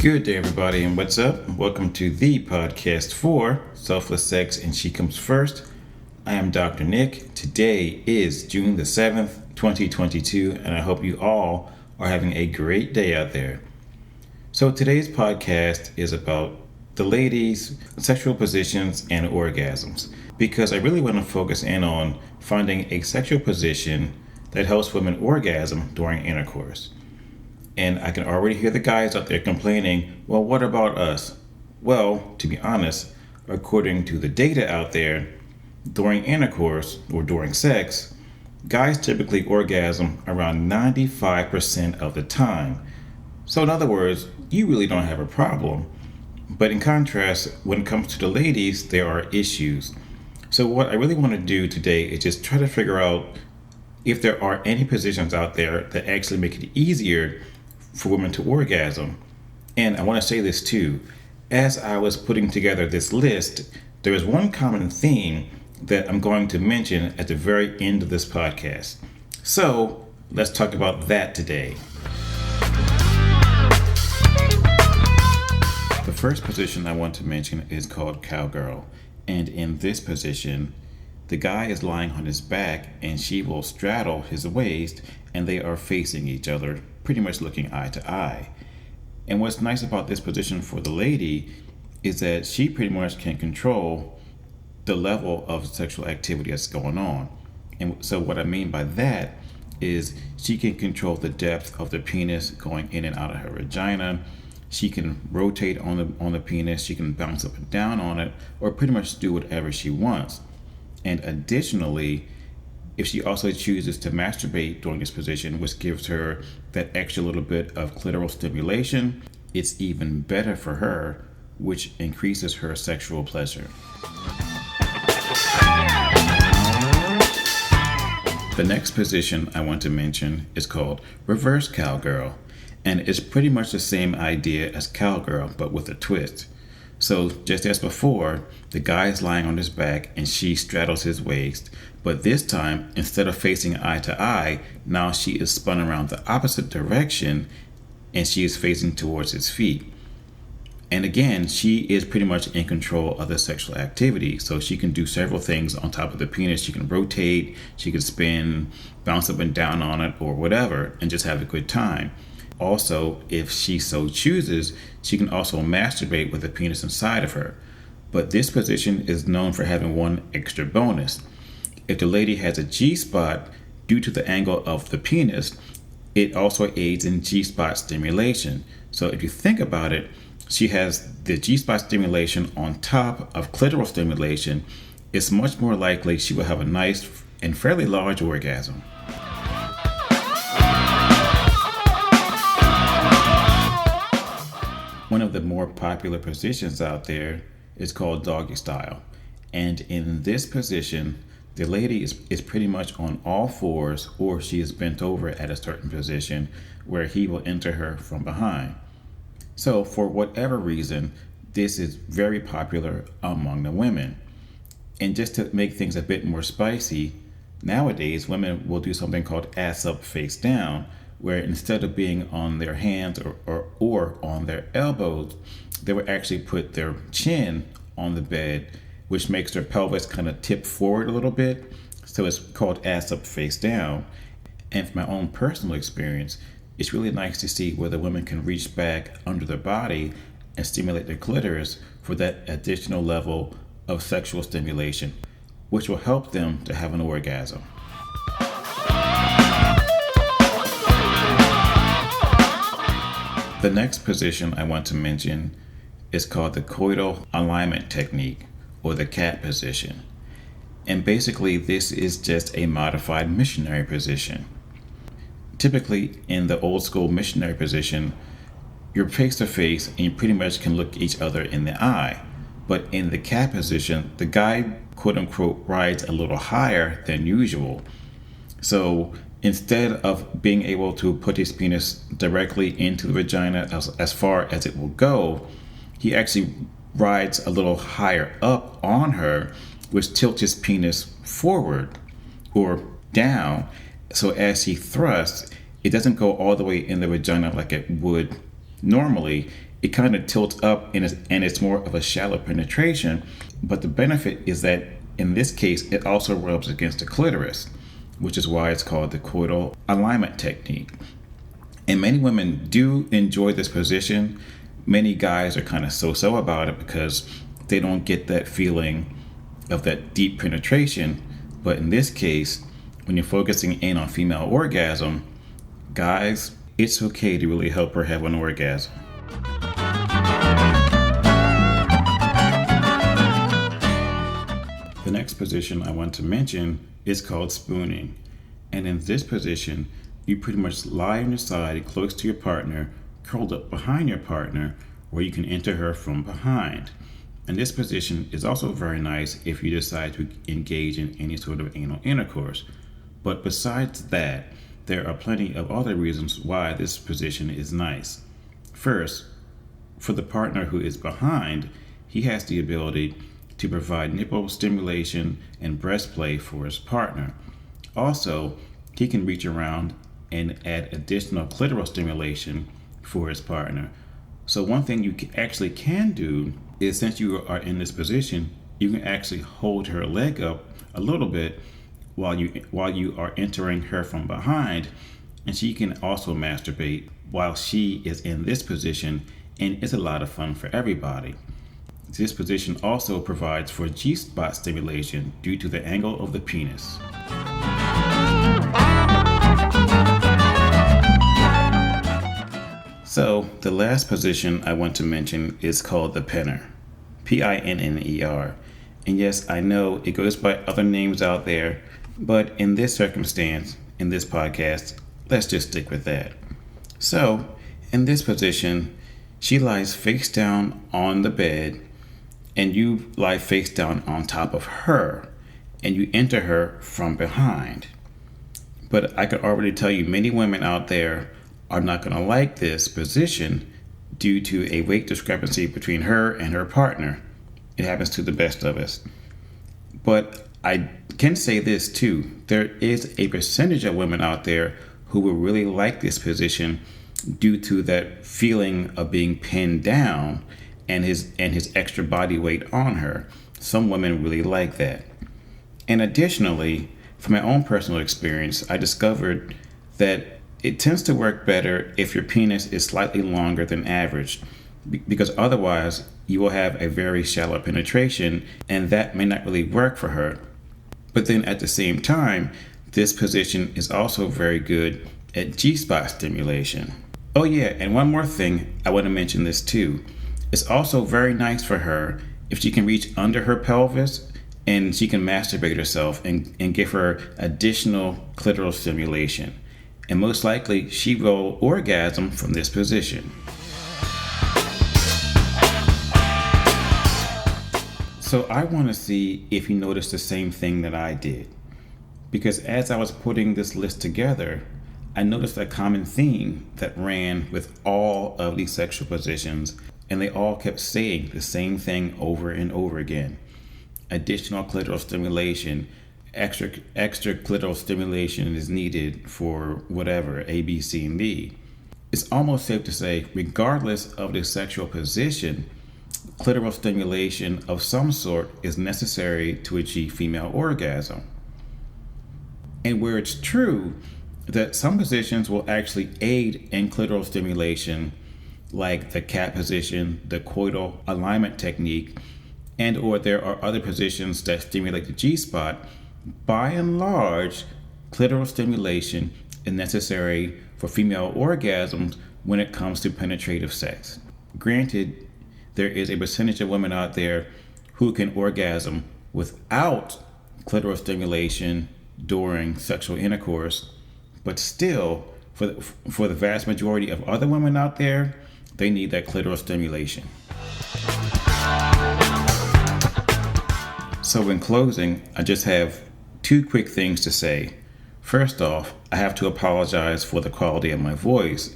Good day, everybody, and what's up? Welcome to the podcast for Selfless Sex and She Comes First. I am Dr. Nick. Today is June the 7th, 2022, and I hope you all are having a great day out there. So today's podcast is about the ladies' sexual positions and orgasms, because I really want to focus in on finding a sexual position that helps women orgasm during intercourse. And I can already hear the guys out there complaining, well, what about us? Well, to be honest, according to the data out there, during intercourse or during sex, guys typically orgasm around 95% of the time. So in other words, you really don't have a problem. But in contrast, when it comes to the ladies, there are issues. So what I really want to do today is just try to figure out if there are any positions out there that actually make it easier for women to orgasm. And I want to say this too. As I was putting together this list, there is one common theme that I'm going to mention at the very end of this podcast. So let's talk about that today. The first position I want to mention is called cowgirl. And in this position, the guy is lying on his back and she will straddle his waist and they are facing each other, pretty much looking eye to eye. And what's nice about this position for the lady is that she pretty much can control the level of sexual activity that's going on. And so what I mean by that is she can control the depth of the penis going in and out of her vagina. She can rotate on the penis, she can bounce up and down on it, or pretty much do whatever she wants. And additionally, if she also chooses to masturbate during this position, which gives her that extra little bit of clitoral stimulation, it's even better for her, which increases her sexual pleasure. The next position I want to mention is called reverse cowgirl, and it's pretty much the same idea as cowgirl, but with a twist. So just as before, the guy is lying on his back and she straddles his waist, but this time, instead of facing eye to eye, now she is spun around the opposite direction and she is facing towards his feet. And again, she is pretty much in control of the sexual activity. So she can do several things on top of the penis. She can rotate, she can spin, bounce up and down on it or whatever, and just have a good time. Also, if she so chooses, she can also masturbate with the penis inside of her. But this position is known for having one extra bonus. If the lady has a G-spot, due to the angle of the penis, it also aids in G-spot stimulation. So if you think about it, she has the G-spot stimulation on top of clitoral stimulation. It's much more likely she will have a nice and fairly large orgasm. One of the more popular positions out there is called doggy style. And in this position, the lady is pretty much on all fours, or she is bent over at a certain position where he will enter her from behind. So for whatever reason, this is very popular among the women. And just to make things a bit more spicy, nowadays women will do something called ass up, face down, where instead of being on their hands or on their elbows, they would actually put their chin on the bed, which makes their pelvis kind of tip forward a little bit. So it's called ass up, face down. And from my own personal experience, it's really nice to see where the women can reach back under their body and stimulate their clitoris for that additional level of sexual stimulation, which will help them to have an orgasm. The next position I want to mention is called the coital alignment technique, or the cat position. And basically, this is just a modified missionary position. Typically, in the old school missionary position, you're face to face and you pretty much can look each other in the eye. But in the cat position, the guy, quote unquote, rides a little higher than usual. So instead of being able to put his penis directly into the vagina as far as it will go, he actually rides a little higher up on her, which tilts his penis forward or down. So as he thrusts, it doesn't go all the way in the vagina like it would normally. it kind of tilts up and it's more of a shallow penetration. But the benefit is that in this case, it also rubs against the clitoris, which is why it's called the clitoral alignment technique. And many women do enjoy this position. Many guys are kind of so-so about it because they don't get that feeling of that deep penetration. But in this case, when you're focusing in on female orgasm, guys, it's okay to really help her have an orgasm. The next position I want to mention is called spooning. And in this position, you pretty much lie on your side close to your partner, curled up behind your partner, where you can enter her from behind. And this position is also very nice if you decide to engage in any sort of anal intercourse. But besides that, there are plenty of other reasons why this position is nice. First, for the partner who is behind, he has the ability to provide nipple stimulation and breast play for his partner. Also, he can reach around and add additional clitoral stimulation for his partner. So one thing you actually can do is, since you are in this position, you can actually hold her leg up a little bit while you are entering her from behind, and she can also masturbate while she is in this position, and it's a lot of fun for everybody. This position also provides for G-spot stimulation due to the angle of the penis. So the last position I want to mention is called the pinner, Pinner. And yes, I know it goes by other names out there, but in this circumstance, in this podcast, let's just stick with that. So in this position, she lies face down on the bed, and you lie face down on top of her, and you enter her from behind. But I can already tell you many women out there are not going to like this position due to a weight discrepancy between her and her partner. It happens to the best of us. But I can say this too. There is a percentage of women out there who will really like this position due to that feeling of being pinned down and his extra body weight on her. Some women really like that. And additionally, from my own personal experience, I discovered that it tends to work better if your penis is slightly longer than average, because otherwise you will have a very shallow penetration, and that may not really work for her. But then at the same time, this position is also very good at G-spot stimulation. Oh yeah, and one more thing, I want to mention this too. It's also very nice for her if she can reach under her pelvis and she can masturbate herself and give her additional clitoral stimulation. And most likely she will orgasm from this position. So I want to see if you noticed the same thing that I did. Because as I was putting this list together, I noticed a common theme that ran with all of these sexual positions, and they all kept saying the same thing over and over again. Additional clitoral stimulation, extra clitoral stimulation is needed for whatever, A, B, C, and D. It's almost safe to say, regardless of the sexual position, clitoral stimulation of some sort is necessary to achieve female orgasm. And where it's true that some positions will actually aid in clitoral stimulation, like the cat position, the coital alignment technique, and or there are other positions that stimulate the G-spot, by and large, clitoral stimulation is necessary for female orgasms when it comes to penetrative sex. Granted, there is a percentage of women out there who can orgasm without clitoral stimulation during sexual intercourse, but still, for the vast majority of other women out there, they need that clitoral stimulation. So in closing, I just have two quick things to say. First off, I have to apologize for the quality of my voice.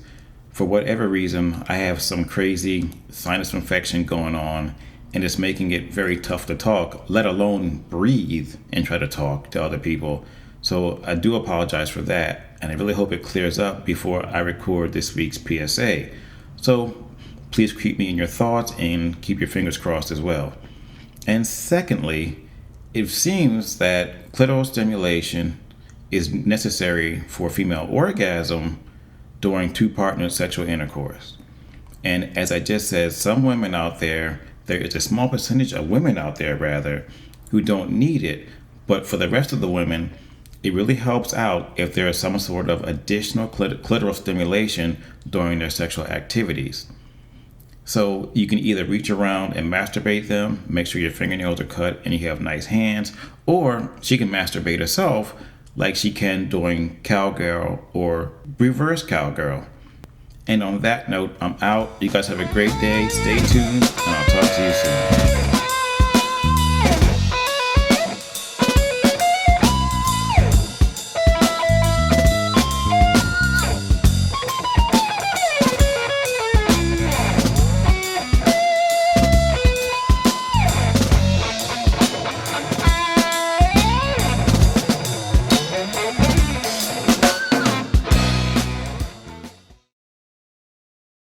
For whatever reason, I have some crazy sinus infection going on, and it's making it very tough to talk, let alone breathe and try to talk to other people. So I do apologize for that, and I really hope it clears up before I record this week's PSA. So please keep me in your thoughts and keep your fingers crossed as well. And secondly, it seems that clitoral stimulation is necessary for female orgasm during two-partner sexual intercourse. And as I just said, some women out there is a small percentage of women out there, rather, who don't need it. But for the rest of the women, it really helps out if there is some sort of additional clitoral stimulation during their sexual activities. So you can either reach around and masturbate them, make sure your fingernails are cut and you have nice hands, or she can masturbate herself like she can doing cowgirl or reverse cowgirl. And on that note, I'm out. You guys have a great day. Stay tuned, and I'll talk to you soon.